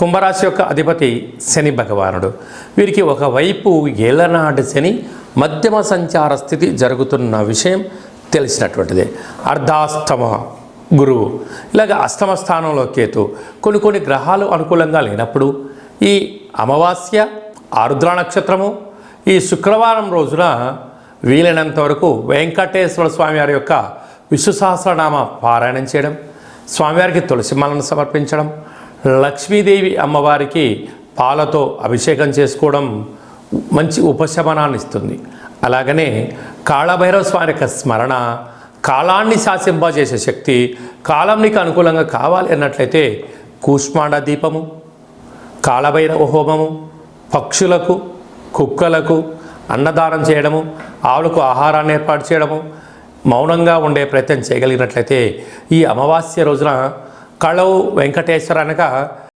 కుంభరాశి యొక్క అధిపతి శని భగవానుడు. వీరికి ఒకవైపు ఏలనాటి శని మధ్యమ సంచార స్థితి జరుగుతున్న విషయం తెలిసినటువంటిదే. అర్ధాష్టమ గురువు, ఇలాగ అష్టమ స్థానంలో కేతు, కొన్ని గ్రహాలు అనుకూలంగా లేనప్పుడు ఈ అమావాస్య, ఆరుద్ర నక్షత్రము, ఈ శుక్రవారం రోజున వీలైనంత వరకు వెంకటేశ్వర స్వామివారి యొక్క విష్ణు సహస్రనామ పారాయణం చేయడం, స్వామివారికి తులసి మాలను సమర్పించడం, లక్ష్మీదేవి అమ్మవారికి పాలతో అభిషేకం చేసుకోవడం మంచి ఉపశమనాన్ని ఇస్తుంది. అలాగనే కాళభైరవ స్వామి యొక్క స్మరణ, కాలాన్ని శాసింపజేసే శక్తి, కాలం నీకు అనుకూలంగా కావాలి అన్నట్లయితే కూష్మాండ దీపము, కాళభైరవ హోమము, పక్షులకు కుక్కలకు అన్నదానం చేయడము, ఆవులకు ఆహారాన్ని ఏర్పాటు చేయడము, మౌనంగా ఉండే ప్రయత్నం చేయగలిగినట్లయితే ఈ అమావాస్య రోజున కళవు వెంకటేశ్వర అనగా